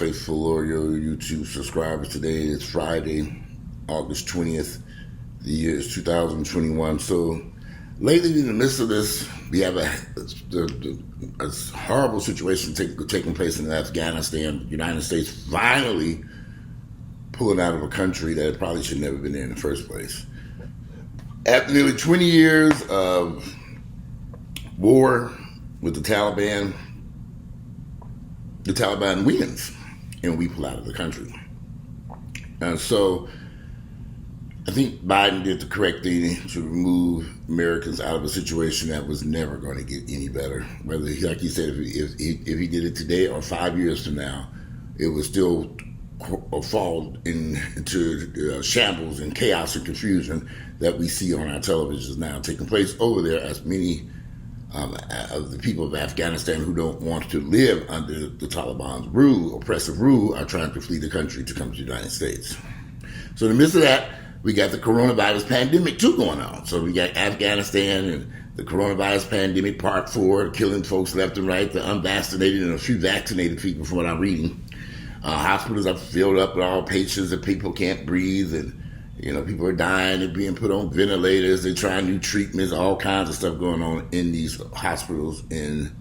faithful loyal YouTube subscribers. Today is Friday, August 20th. The year is 2021. So lately, in the midst of this, we have a horrible situation taking place in Afghanistan. The United States finally pulling out of a country that probably should never been there in the first place. After nearly 20 years of war with the Taliban wins, and we pull out of the country. And so I think Biden did the correct thing to remove Americans out of a situation that was never going to get any better. Whether, like he said, if he did it today or 5 years from now, it would still fall into shambles and chaos and confusion that we see on our televisions now taking place over there, as many of the people of Afghanistan who don't want to live under the Taliban's oppressive rule, are trying to flee the country to come to the United States. So in the midst of that, we got the coronavirus pandemic too going on. So we got Afghanistan and the coronavirus pandemic part 4, killing folks left and right, the unvaccinated and a few vaccinated people from what I'm reading. Hospitals are filled up with all patients and people can't breathe, and people are dying and being put on ventilators. They're trying new treatments, all kinds of stuff going on in these hospitals, in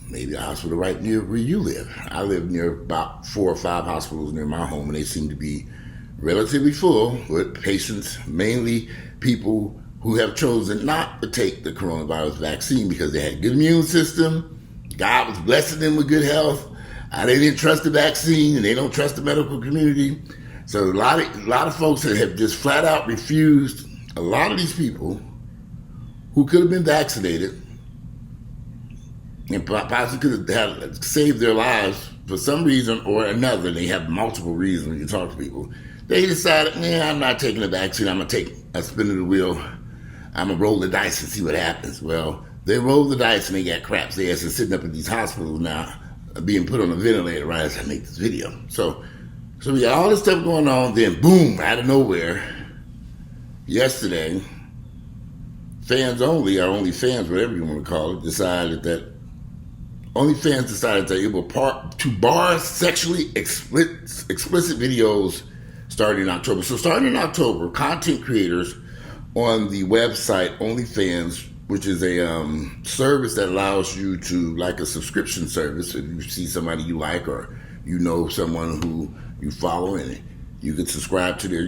maybe a hospital right near where you live. I live near about 4 or 5 hospitals near my home, and they seem to be relatively full with patients, mainly people who have chosen not to take the coronavirus vaccine because they had a good immune system. God was blessing them with good health. They didn't trust the vaccine, and they don't trust the medical community. So a lot of folks that have just flat out refused. A lot of these people who could have been vaccinated and possibly could have saved their lives for some reason or another. They have multiple reasons when you talk to people. They decided, I'm not taking the vaccine. I'm going to take a spin of the wheel. I'm going to roll the dice and see what happens. Well, they rolled the dice and they got craps. They are sitting up in these hospitals now, being put on a ventilator right as I make this video. So we got all this stuff going on. Then boom, out of nowhere, yesterday, fans only, or OnlyFans, whatever you want to call it, decided that it will bar sexually explicit videos starting in October. So starting in October, content creators on the website OnlyFans, which is a service that allows you to, like a subscription service, if you see somebody you like or someone who you follow, and you can subscribe to their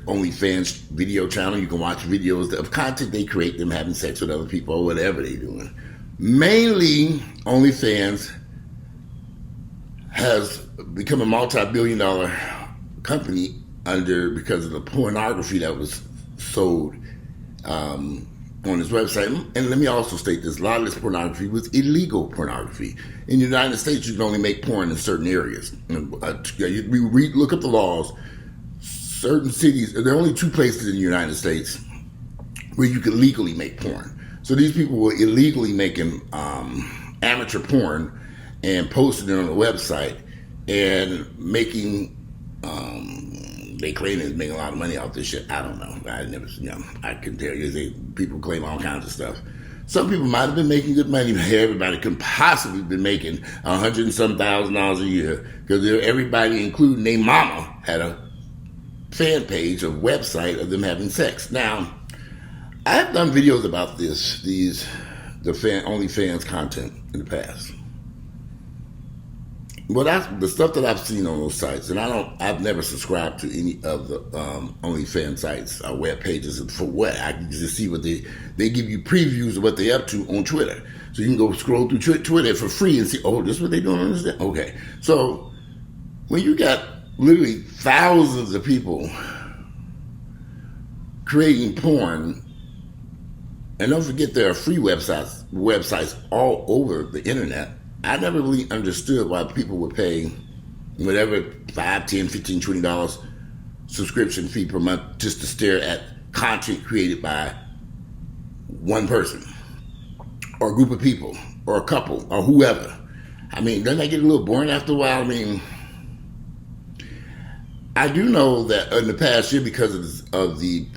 OnlyFans video channel. You can watch videos of content they create, them having sex with other people or whatever they're doing. Mainly, OnlyFans has become a multi-billion-dollar company because of the pornography that was sold on his website. And let me also state this: a lot of this pornography was illegal pornography. In the United States, you can only make porn in certain areas. Look up the laws. Certain cities, there are only 2 places in the United States where you can legally make porn. So these people were illegally making amateur porn and posting it on the website and making, they claim they're making a lot of money off this shit. I don't know. I can tell you, people claim all kinds of stuff. Some people might have been making good money, but everybody could possibly be making $100 and some thousand a year, because everybody, including their mama, had a fan page, a website of them having sex. Now, I've done videos about the OnlyFans content in the past. Well, that's the stuff that I've seen on those sites, and I've never subscribed to any of the OnlyFans sites or web pages. For what? I can just see what they give you previews of what they're up to on Twitter. So you can go scroll through Twitter for free and see, this is what they're doing on this. Okay. So when you got literally thousands of people creating porn, and don't forget there are free websites all over the internet. I never really understood why people would pay whatever $5, $10, $15, $20 subscription fee per month just to stare at content created by one person or a group of people or a couple or whoever. Doesn't that get a little boring after a while? I do know that in the past year, because of the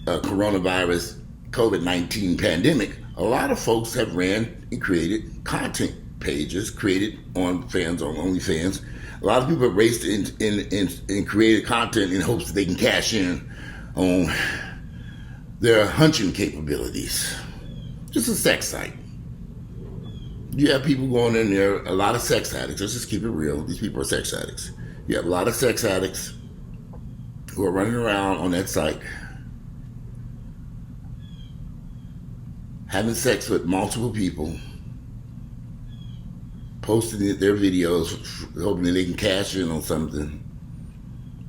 coronavirus COVID-19 pandemic, a lot of folks have ran and created content pages created on OnlyFans A lot of people have raced in created content in hopes that they can cash in on their hunching capabilities. Just a sex site. You have people going in there, a lot of sex addicts. Let's just keep it real. These people are sex addicts. You have a lot of sex addicts who are running around on that site, having sex with multiple people, posting their videos, hoping that they can cash in on something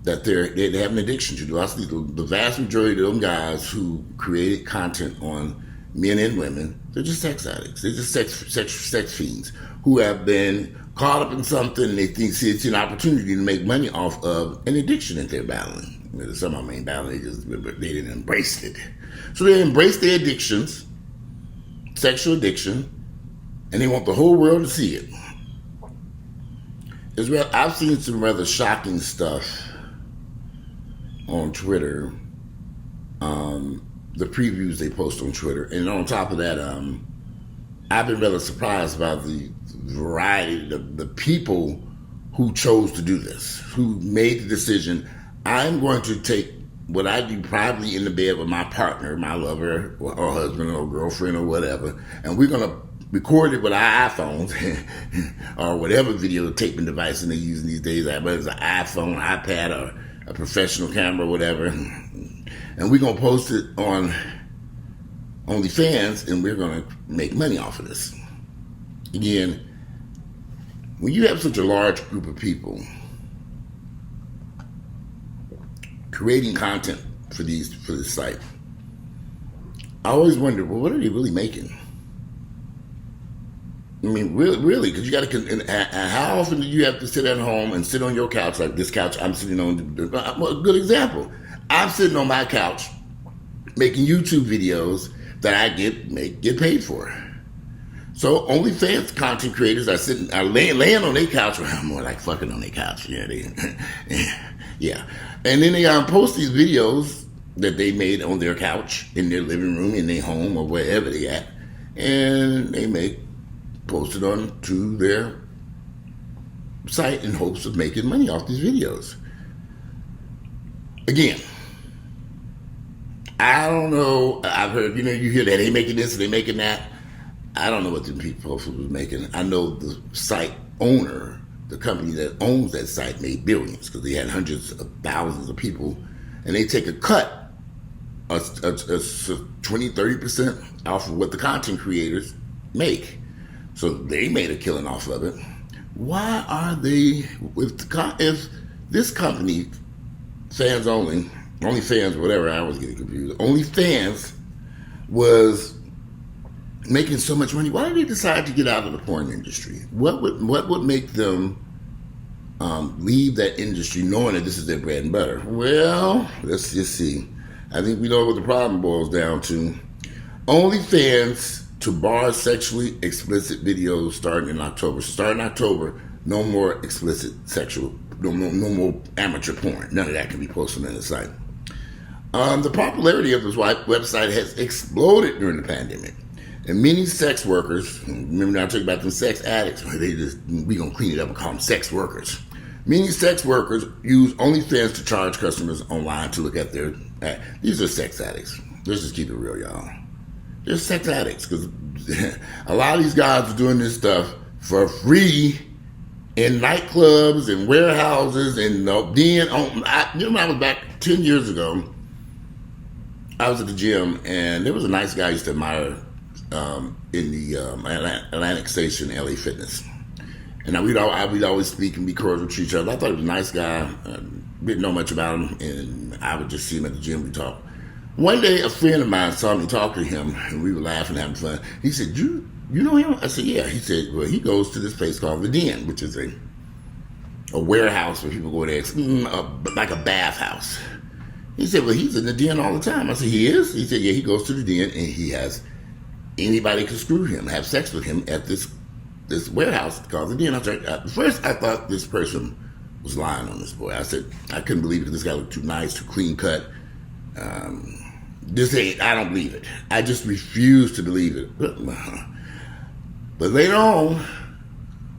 that they have an addiction to. I see the vast majority of them guys who created content on men and women, they're just sex addicts. They're just sex fiends who have been caught up in something and they see it's an opportunity to make money off of an addiction that they're battling. Some of them ain't battling, they didn't embrace it. So they embrace their addictions, sexual addiction, and they want the whole world to see it. I've seen some rather shocking stuff on Twitter. The previews they post on Twitter, and on top of that, I've been rather surprised by the variety of the people who chose to do this, who made the decision. I'm going to take what I do privately in the bed with my partner, my lover, or husband, or girlfriend, or whatever, and we're going to record it with our iPhones or whatever videotaping device they use these days, whether it's an iPhone, iPad, or a professional camera, or whatever. And we're going to post it on OnlyFans, and we're going to make money off of this. Again, when you have such a large group of people creating content for this site, I always wonder, well, what are they really making? I mean, really, because you got to. How often do you have to sit at home and sit on your couch like this couch I'm sitting on? A good example. I'm sitting on my couch making YouTube videos that I get paid for. So OnlyFans content creators are laying on their couch, or more like fucking on their couch. Yeah, yeah. And then they post these videos that they made on their couch, in their living room, in their home, or wherever they at, and they post it on to their site in hopes of making money off these videos. Again, I don't know. I've heard, you hear that they making this, they making that. I don't know what the people was making. I know the site owner, the company that owns that site, made billions because they had hundreds of thousands of people, and they take a cut, a 20-30% off of what the content creators make. So they made a killing off of it. Why are they, if this company, Fans Only, OnlyFans, whatever, I always get confused, OnlyFans was making so much money, why did they decide to get out of the porn industry? What would make them leave that industry knowing that this is their bread and butter? Well, let's just see. I think we know what the problem boils down to. OnlyFans to bar sexually explicit videos starting in October. Starting October, no more explicit sexual, no more amateur porn. None of that can be posted on the site. The popularity of this website has exploded during the pandemic. And many sex workers, remember I talked about them sex addicts, we gonna clean it up and call them sex workers. Many sex workers use OnlyFans to charge customers online to look at their, these are sex addicts. Let's just keep it real, y'all. They're sex addicts because a lot of these guys are doing this stuff for free in nightclubs and warehouses. And then, when I was back 10 years ago, I was at the gym and there was a nice guy I used to admire in the Atlantic Station, LA Fitness. And we'd always speak and be cordial to each other. I thought he was a nice guy. Didn't know much about him, and I would just see him at the gym. We talk. One day, a friend of mine saw me talk to him, and we were laughing, having fun. He said, "You know him?" I said, "Yeah." He said, "Well, he goes to this place called The Den, which is a warehouse where people go there, like a bathhouse." He said, "Well, he's in The Den all the time." I said, "He is?" He said, "Yeah, he goes to The Den, and he has anybody can screw him, have sex with him at this warehouse called The Den." I was like, at first I thought this person was lying on this boy. I said, I couldn't believe it because this guy looked too nice, too clean cut. I don't believe it. I just refuse to believe it. But later on,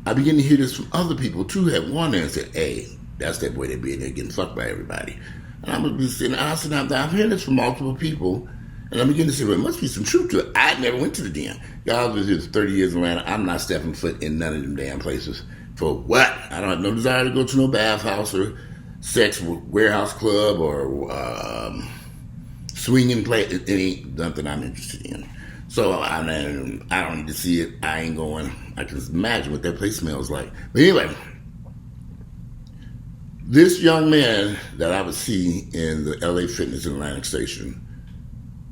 I begin to hear this from other people too. Had one there and said, "Hey, that's that boy that be in there getting fucked by everybody." And I'm gonna be sitting, I'm hearing this from multiple people, and I begin to say, "Well, there must be some truth to it." I never went to the den. Y'all was here 30 years in Atlanta. I'm not stepping foot in none of them damn places. For what? I don't have no desire to go to no bathhouse or sex warehouse club or swinging place. It ain't nothing I'm interested in. So I don't need to see it. I ain't going. I can imagine what that place smells like. But anyway, this young man that I would see in the LA Fitness in Atlantic Station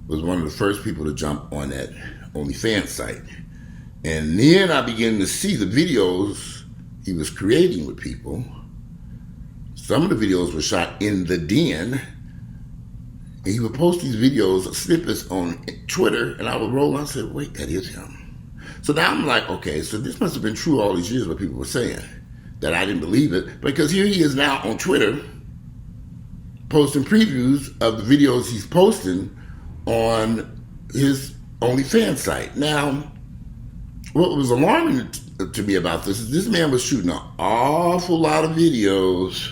was one of the first people to jump on that OnlyFans site. And then I began to see the videos he was creating with people. Some of the videos were shot in the den. And he would post these videos, snippets on Twitter, and I would roll and I said, wait, that is him. So now I'm like, okay, so this must have been true all these years what people were saying, that I didn't believe it. Because here he is now on Twitter posting previews of the videos he's posting on his OnlyFans site. Now, what was alarming to me about this is this man was shooting an awful lot of videos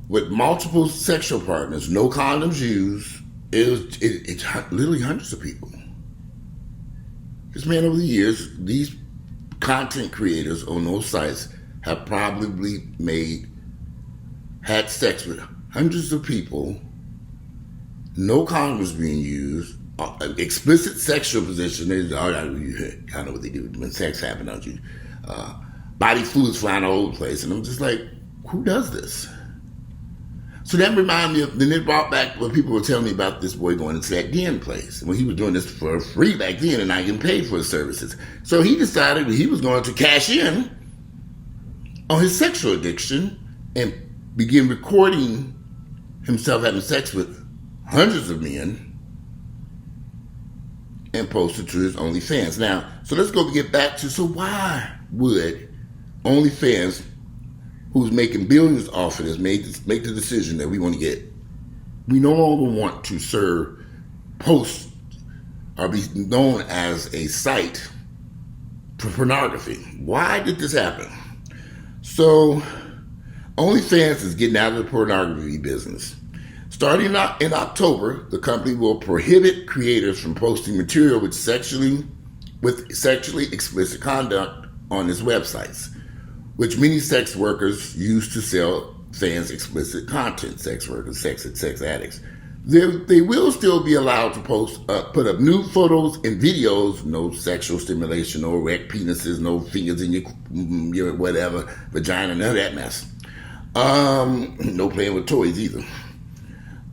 with multiple sexual partners, no condoms used. It's literally hundreds of people. This man over the years, these content creators on those sites have probably had sex with hundreds of people, no condoms being used, explicit sexual position. They kind of what they do when sex happens, don't you? Body fluids flying all over the place. And I'm just like, who does this? So that reminded me of, then it brought back what people were telling me about this boy going into that den place. When he was doing this for free back then and not getting paid for his services. So he decided that he was going to cash in on his sexual addiction and begin recording himself having sex with hundreds of men and post it to his OnlyFans. Now, so let's go get back to, so why would OnlyFans, who's making billions off of this, make the decision that we no longer want to post or be known as a site for pornography? Why did this happen? So OnlyFans is getting out of the pornography business. Starting in October, the company will prohibit creators from posting material with sexually explicit conduct on its websites, which many sex workers use to sell fans explicit content. Sex workers, sex addicts. They will still be allowed to put up nude photos and videos, no sexual stimulation, no erect penises, no fingers in your whatever, vagina, none of that mess. No playing with toys either.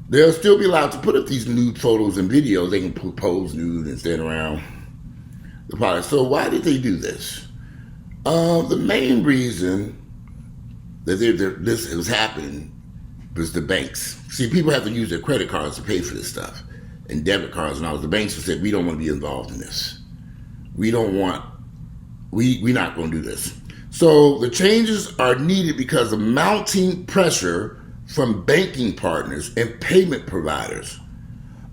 They'll still be allowed to put up these nude photos and videos. They can pose nude and stand around the product. So why did they do this? The main reason that this was happening was the banks. See, people have to use their credit cards to pay for this stuff, and debit cards and all. The banks have said, we don't want to be involved in this. We're not going to do this. So the changes are needed because of mounting pressure from banking partners and payment providers.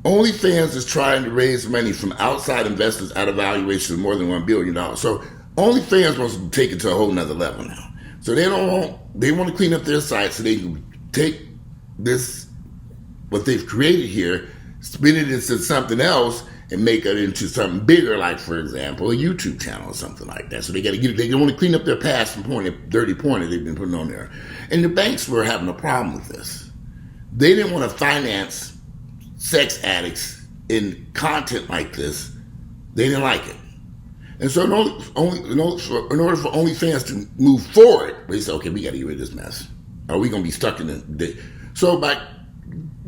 OnlyFans is trying to raise money from outside investors at a valuation of more than $1 billion. So OnlyFans wants to take it to a whole nother level now. So they want to clean up their site so they can take this, what they've created here, spin it into something else and make it into something bigger, like, for example, a YouTube channel or something like that. So they want to clean up their past from dirty porn that they've been putting on there. And the banks were having a problem with this. They didn't want to finance sex addicts in content like this. They didn't like it. And so in order for OnlyFans to move forward, they said, okay, we got to get rid of this mess. Are we going to be stuck in the... So by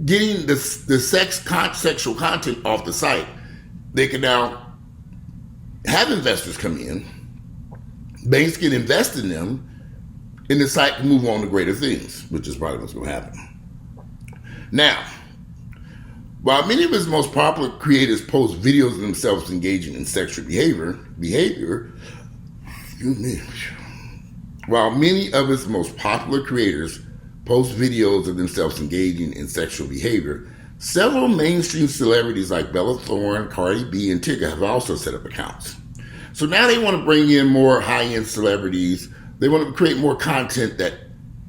getting the sexual content off the site, they can now have investors come in, banks can invest in them, and the site can move on to greater things, which is probably what's going to happen. Now, while many of his most popular creators post videos of themselves engaging in sexual behavior, while many of his most popular creators post videos of themselves engaging in sexual behavior, several mainstream celebrities like Bella Thorne, Cardi B, and Tigger have also set up accounts. So now they want to bring in more high-end celebrities. They want to create more content that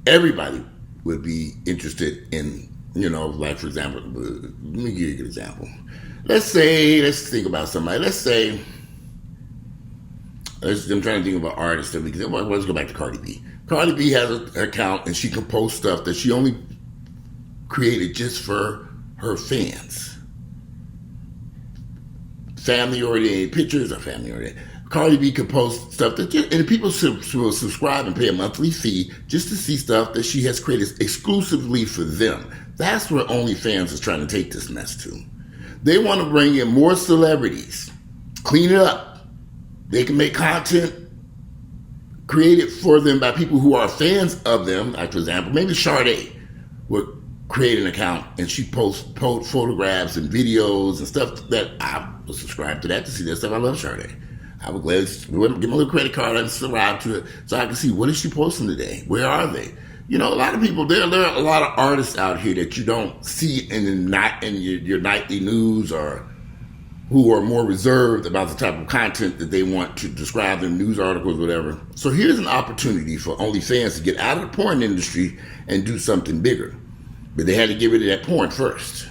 everybody would be interested in. You know, like for example, let me give you a good example. Let's think about somebody. I'm trying to think of an artist. Let's go back to Cardi B. Cardi B has an account and she can post stuff that she only created just for her fans. Family-oriented pictures or family-oriented. Cardi B can post stuff and people will subscribe and pay a monthly fee just to see stuff that she has created exclusively for them. That's where OnlyFans is trying to take this mess to. They want to bring in more celebrities, clean it up. They can make content created for them by people who are fans of them. Like, for example, maybe Sade would create an account and she posts photographs and videos and stuff that I would subscribe to that to see that stuff. I love Sade. I would gladly give my little credit card and subscribe to it so I can see what is she posting today? Where are they? You know, a lot of people, there are a lot of artists out here that you don't see in your nightly news or who are more reserved about the type of content that they want to describe in news articles, whatever. So here's an opportunity for OnlyFans to get out of the porn industry and do something bigger. But they had to get rid of that porn first.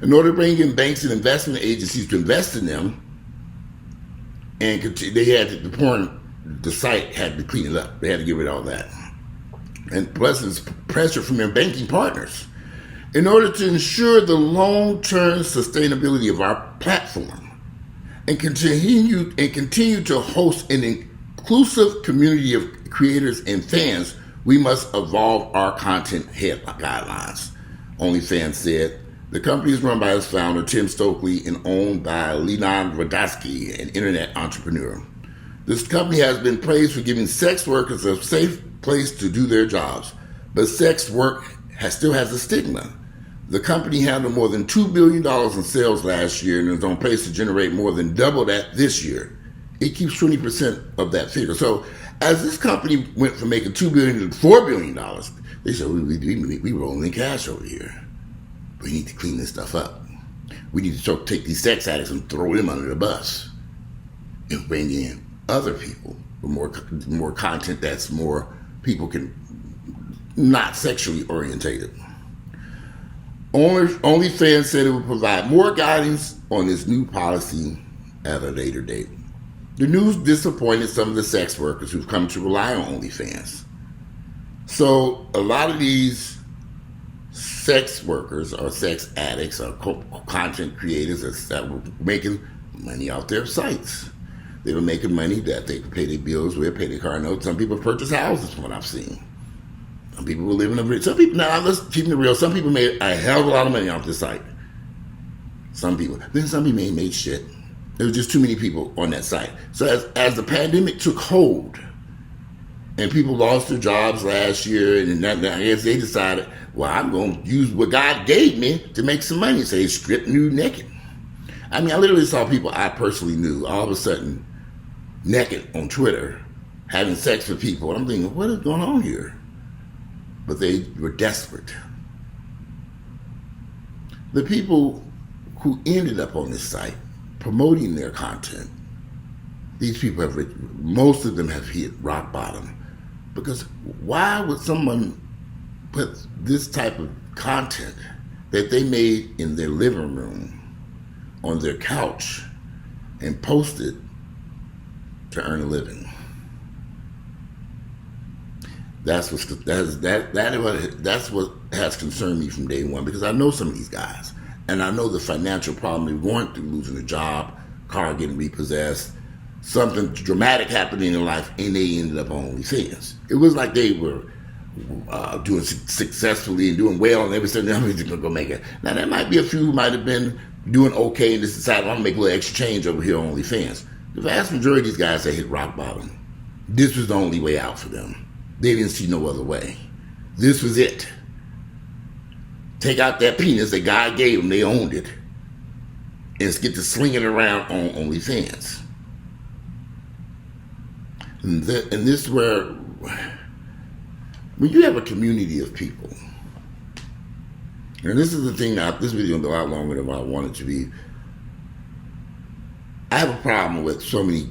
In order to bring in banks and investment agencies to invest in them, and the site had to clean it up. They had to get rid of all that. And plus there's pressure from their banking partners. In order to ensure the long-term sustainability of our platform and continue to host an inclusive community of creators and fans, we must evolve our content guidelines, OnlyFans said. The company is run by its founder, Tim Stokely, and owned by Leland Radosky, an internet entrepreneur. This company has been praised for giving sex workers a safe place to do their jobs, but sex work still has a stigma. The company handled more than $2 billion in sales last year and is on pace to generate more than double that this year. It keeps 20% of that figure. So as this company went from making $2 billion to $4 billion, they said, we rolling in cash over here. We need to clean this stuff up. We need to take these sex addicts and throw them under the bus and bring in other people with more content that's more people can not sexually orientated. OnlyFans said it would provide more guidance on this new policy at a later date. The news disappointed some of the sex workers who've come to rely on OnlyFans. So a lot of these sex workers or sex addicts or content creators that were making money off their sites. They were making money that they could pay their bills with, pay their car notes. Some people purchased houses from what I've seen. Some people were living now let's keep it real. Some people made a hell of a lot of money off this site. Some people made shit. There was just too many people on that site. So as the pandemic took hold and people lost their jobs last year, and I guess they decided, well, I'm going to use what God gave me to make some money. So they stripped naked. I mean, I literally saw people I personally knew all of a sudden naked on Twitter having sex with people. And I'm thinking, what is going on here? But they were desperate. The people who ended up on this site promoting their content, these people most of them have hit rock bottom. Because why would someone put this type of content that they made in their living room on their couch and post it to earn a living? That's what has concerned me from day one, because I know some of these guys, and I know the financial problem they're going through, losing a job, car getting repossessed, something dramatic happening in their life, and they ended up on OnlyFans. It was like they were doing successfully and doing well, and they were saying, I'm just going to go make it. Now, there might be a few who might have been doing okay and just decided, I'm going to make a little extra change over here on OnlyFans. The vast majority of these guys that hit rock bottom, this was the only way out for them. They didn't see no other way. This was it. Take out that penis that God gave them, they owned it, and get to slinging it around on OnlyFans. And this is where, when you have a community of people, and this is the thing, this video is a lot longer than what I want it to be. I have a problem with so many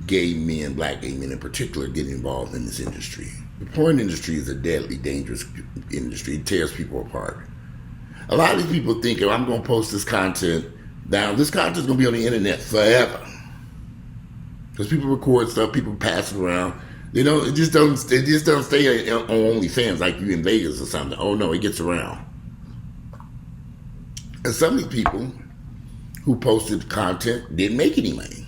gay men, black gay men in particular, getting involved in this industry. The porn industry is a deadly, dangerous industry. It tears people apart. A lot of these people think, if I'm going to post this content down, this content is going to be on the internet forever. Because people record stuff, people pass it around. It just don't stay on OnlyFans like you in Vegas or something. Oh no, it gets around. And some of these people who posted content didn't make any money.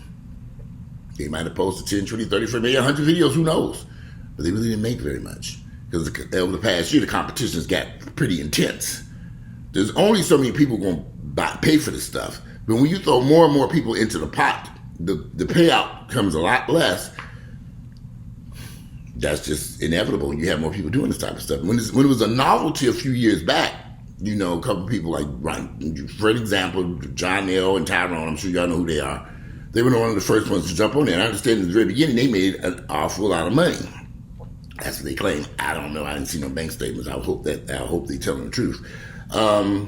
They might have posted 10, 20, 30, 40, 100 videos, who knows? But they really didn't make very much. Because over the past year, the competition's got pretty intense. There's only so many people going to pay for this stuff. But when you throw more and more people into the pot, the payout comes a lot less. That's just inevitable when you have more people doing this type of stuff. When it was a novelty a few years back, a couple of people like, for example, John L. and Tyrone, I'm sure y'all know who they are. They were one of the first ones to jump on there. And I understand in the very beginning, they made an awful lot of money. That's what they claim. I don't know. I didn't see no bank statements. I hope they telling the truth. But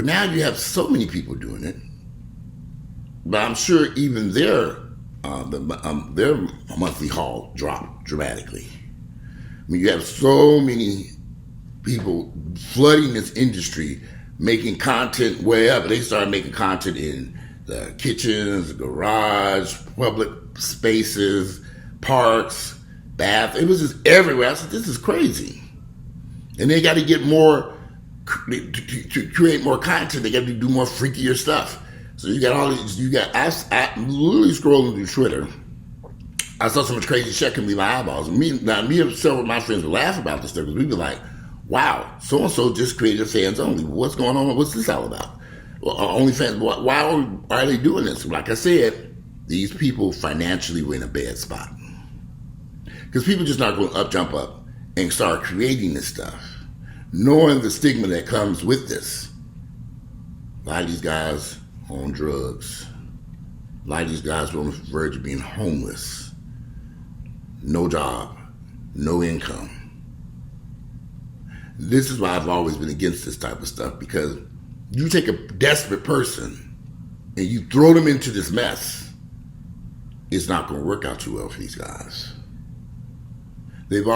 now you have so many people doing it. But I'm sure even their monthly haul dropped dramatically. I mean, you have so many people flooding this industry, making content wherever. They started making content in the kitchens, the garage, public spaces, parks, baths. It was just everywhere. I said, this is crazy. And they got to get more, to create more content. They got to do more freakier stuff. So you got all these, I literally scrolling through Twitter. I saw so much crazy shit can leave my eyeballs. Me and several of my friends would laugh about this stuff because we'd be like, wow, so-and-so just created fans only. What's going on? What's this all about? Well, OnlyFans, why are they doing this? Like I said, these people financially were in a bad spot. Because people just not going to jump up and start creating this stuff, knowing the stigma that comes with this. A lot of these guys on drugs. A lot of these guys were on the verge of being homeless. No job, no income. This is why I've always been against this type of stuff, because you take a desperate person and you throw them into this mess, it's not going to work out too well for these guys. There have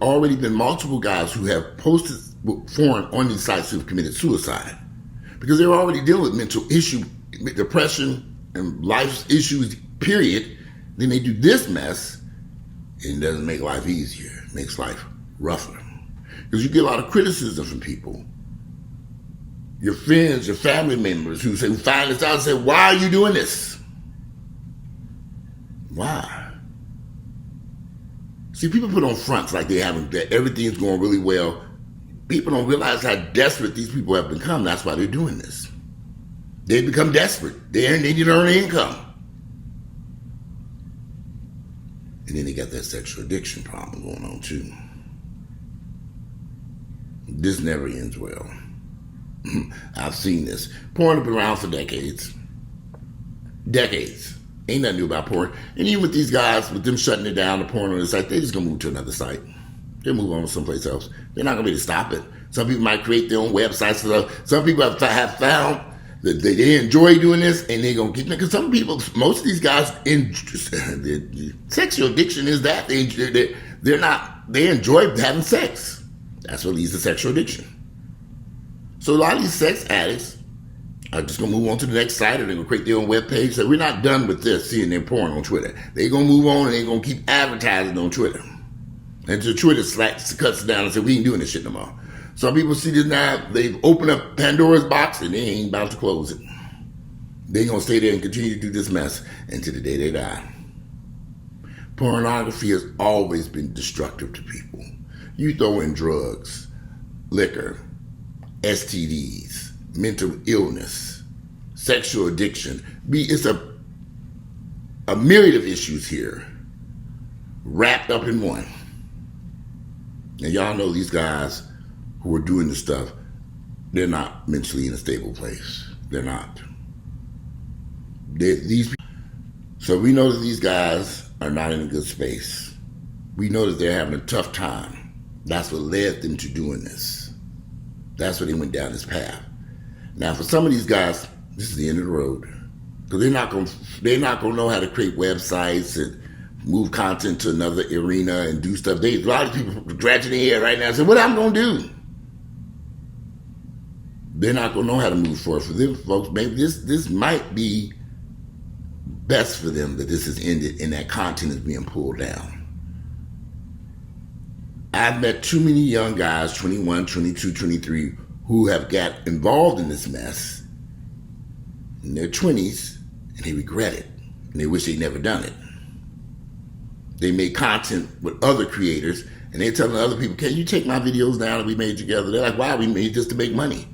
already been multiple guys who have posted porn on these sites who have committed suicide because they're already dealing with mental issue, depression, and life issues, period. Then they do this mess, and it doesn't make life easier. It makes life rougher. Because you get a lot of criticism from people. Your friends, your family members who find this out and say, why are you doing this? Why? See, people put on fronts like that everything's going really well. People don't realize how desperate these people have become. That's why they're doing this. They become desperate. They need to earn income. And then they got that sexual addiction problem going on too. This never ends well. I've seen this. Porn has been around for decades. Decades. Ain't nothing new about porn. And even with these guys, with them shutting it down, the porn on the site, they just gonna move to another site. They'll move on to someplace else. They're not gonna be able to stop it. Some people might create their own websites. Some people have found that they enjoy doing this, and they're gonna keep it. Because some people, most of these guys, sexual addiction is that they enjoy having sex. That's what leads to sexual addiction. So a lot of these sex addicts are just going to move on to the next site, or they're going to create their own webpage. So we're not done with this, seeing their porn on Twitter. They're going to move on, and they're going to keep advertising on Twitter. Until Twitter cuts down and says, we ain't doing this shit no more. Some people see this now, they've opened up Pandora's box, and they ain't about to close it. They're going to stay there and continue to do this mess until the day they die. Pornography has always been destructive to people. You throw in drugs, liquor, STDs, mental illness, sexual addiction. It's a myriad of issues here wrapped up in one. And y'all know these guys who are doing this stuff, they're not mentally in a stable place. They're not. So we know that these guys are not in a good space. We know that they're having a tough time. That's what led them to doing this. That's why they went down this path. Now, for some of these guys, this is the end of the road. Because they're not gonna know how to create websites and move content to another arena and do stuff. A lot of people scratching their head right now and say, what I'm gonna do? They're not gonna know how to move forward. For them folks, maybe this might be best for them that this has ended and that content is being pulled down. I've met too many young guys, 21, 22, 23, who have got involved in this mess in their 20s, and they regret it, and they wish they'd never done it. They make content with other creators, and they're telling other people, can you take my videos down that we made together? They're like, wow, we made just to make money.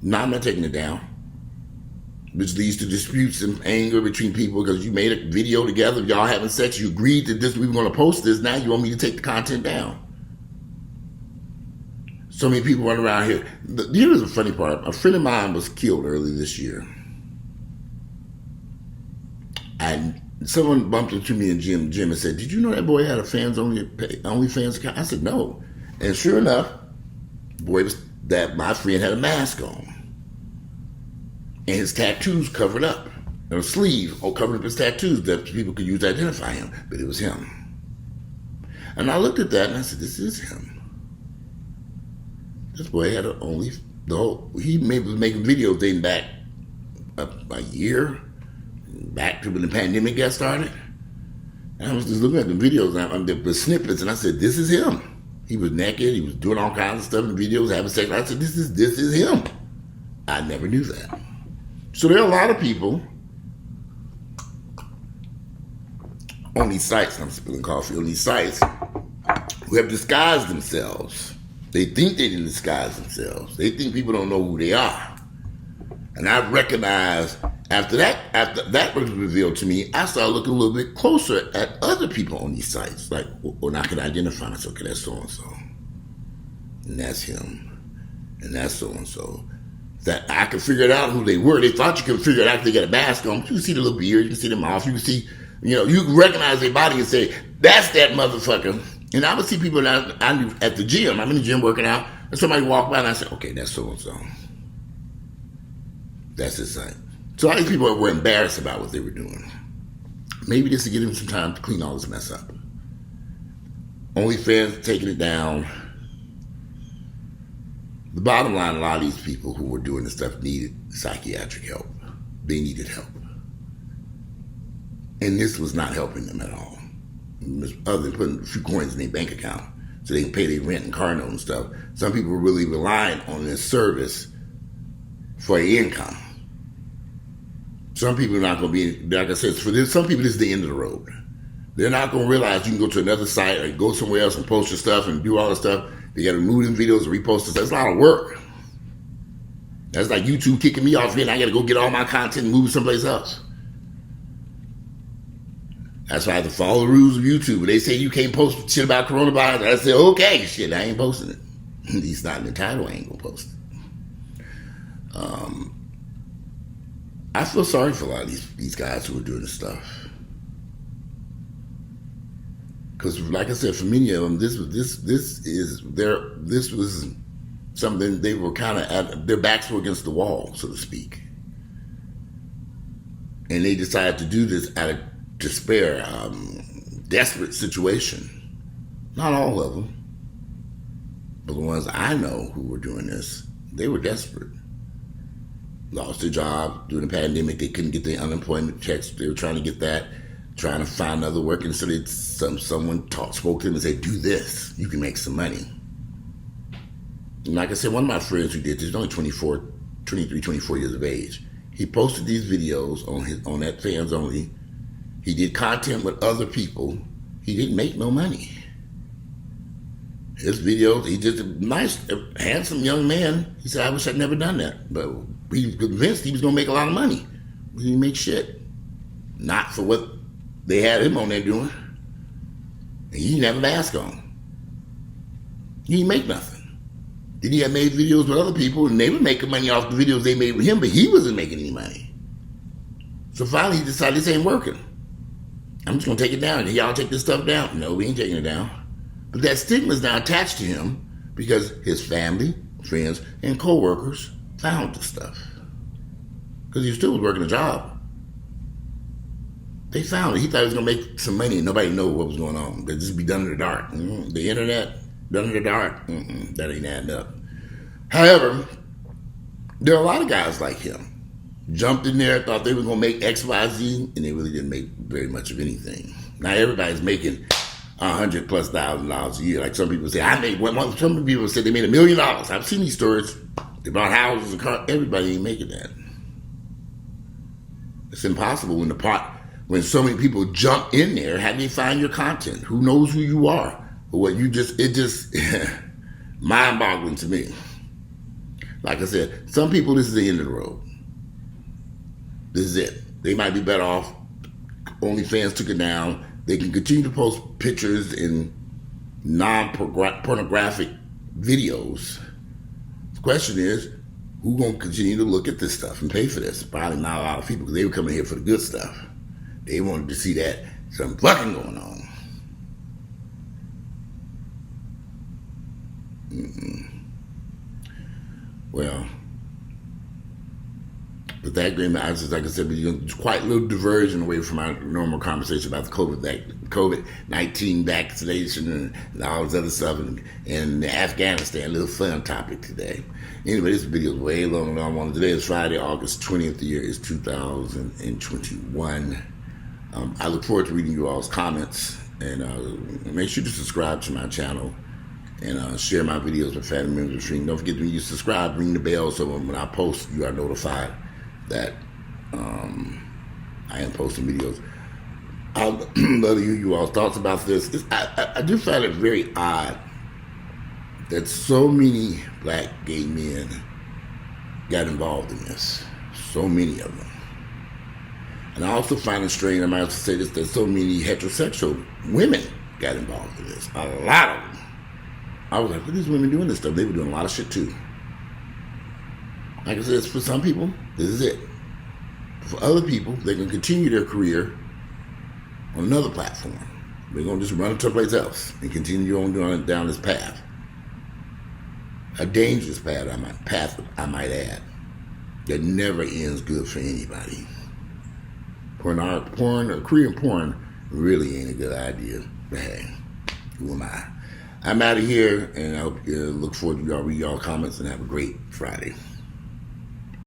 No, I'm not taking it down. Which leads to disputes and anger between people because you made a video together, y'all having sex, you agreed that this we were going to post this, now you want me to take the content down. So many people run around here. Here's the funny part. A friend of mine was killed early this year. And someone bumped into me in the gym and said, did you know that boy had a OnlyFans account? I said, no. And sure enough, my friend had a mask on. And his tattoos covered up. And a sleeve covered up his tattoos that people could use to identify him. But it was him. And I looked at that and I said, this is him. This boy had he was making videos dating back a year, back to when the pandemic got started. And I was just looking at the videos, the snippets, and I said, this is him. He was naked, he was doing all kinds of stuff in the videos, having sex. I said, this is him. I never knew that. So there are a lot of people on these sites, I'm spilling coffee, on these sites, who have disguised themselves. They think they didn't disguise themselves. They think people don't know who they are. And I recognized after that was revealed to me, I started looking a little bit closer at other people on these sites. Like, when I could identify myself, okay, that's so-and-so. And that's him. And that's so-and-so. That I could figure it out who they were. They thought you could figure it out if they got a mask on. You can see the little beard, you can see them off, you can see, you can recognize their body and say, that's that motherfucker. And I would see people that I knew at the gym. I'm in the gym working out, and somebody walked by and I said, okay, that's so-and-so. That's his site. So all these people were embarrassed about what they were doing. Maybe this will give them some time to clean all this mess up. OnlyFans taking it down. The bottom line, a lot of these people who were doing this stuff needed psychiatric help. They needed help. And this was not helping them at all. Other than putting a few coins in their bank account so they can pay their rent and car note and stuff. Some people were really relying on this service for their income. Some people are not going to be, like I said, some people this is the end of the road. They're not going to realize you can go to another site or go somewhere else and post your stuff and do all this stuff. They got to remove them videos and repost this. That's a lot of work. That's like YouTube kicking me off here and I got to go get all my content and move it someplace else. That's why I have to follow the rules of YouTube. They say you can't post shit about coronavirus. I say, okay, shit, I ain't posting it. At least not in the title, I ain't gonna post it. I feel sorry for a lot of these guys who are doing this stuff. Because, like I said, for many of them, this was something they were kind of their backs were against the wall, so to speak, and they decided to do this out of despair, desperate situation. Not all of them, but the ones I know who were doing this, they were desperate. Lost their job during the pandemic. They couldn't get their unemployment checks. They were trying to get that, trying to find other work. And so someone spoke to them and said, do this. You can make some money. And like I said, one of my friends who did this, he's only 23, 24 years of age. He posted these videos on that Fans Only. He did content with other people. He didn't make no money. His videos, he just a nice, handsome young man. He said, I wish I'd never done that. But he was convinced he was going to make a lot of money. He didn't make shit. Not for what they had him on there doing. And he didn't have a mask on. He didn't make nothing. Then he had made videos with other people, and they were making money off the videos they made with him, but he wasn't making any money. So finally he decided this ain't working. I'm just going to take it down. Y'all take this stuff down? No, we ain't taking it down. But that stigma is now attached to him because his family, friends, and co-workers found the stuff. because he still was working a job. They found it. He thought he was going to make some money and nobody knew what was going on. They'd just be done in the dark. The internet, done in the dark, that ain't adding up. However, there are a lot of guys like him. Jumped in there, thought they were going to make X, Y, Z, and they really didn't make very much of anything. Now everybody's making $100,000+ a year. Like some people say, I made one. Some people said they made $1 million. I've seen these stories. They bought houses and cars. Everybody ain't making that. It's impossible when so many people jump in there. How do you find your content? Who knows who you are? Or what it just mind-boggling to me. Like I said, some people, this is the end of the road. This is it. They might be better off. OnlyFans took it down. They can continue to post pictures and non-pornographic videos. The question is, who's going to continue to look at this stuff and pay for this? Probably not a lot of people, because they were coming here for the good stuff. They wanted to see that something fucking going on. Well, with that agreement, I just, like I said, we're quite a little diversion away from our normal conversation about the COVID-19 vaccination and all this other stuff, and Afghanistan, a little fun topic today. Anyway, this video is way longer than I wanted. Today is Friday, August 20th. The year is 2021. I look forward to reading you all's comments, and make sure to subscribe to my channel and share my videos with family members of the stream. Don't forget, when you subscribe, ring the bell so when I post, you are notified that I am posting videos. I'd love to hear you all's thoughts about this. I do find it very odd that so many black gay men got involved in this. So many of them. And I also find it strange, I might have to say this, that so many heterosexual women got involved in this. A lot of them. I was like, what are these women doing this stuff? They were doing a lot of shit too. Like I said, for some people, this is it. For other people, they can continue their career on another platform. They're going to just run it someplace else and continue on down this path. A dangerous path, I might add, that never ends good for anybody. Porn or Korean porn really ain't a good idea. But hey, who am I? I'm out of here, and I hope you look forward to y'all read y'all comments and have a great Friday.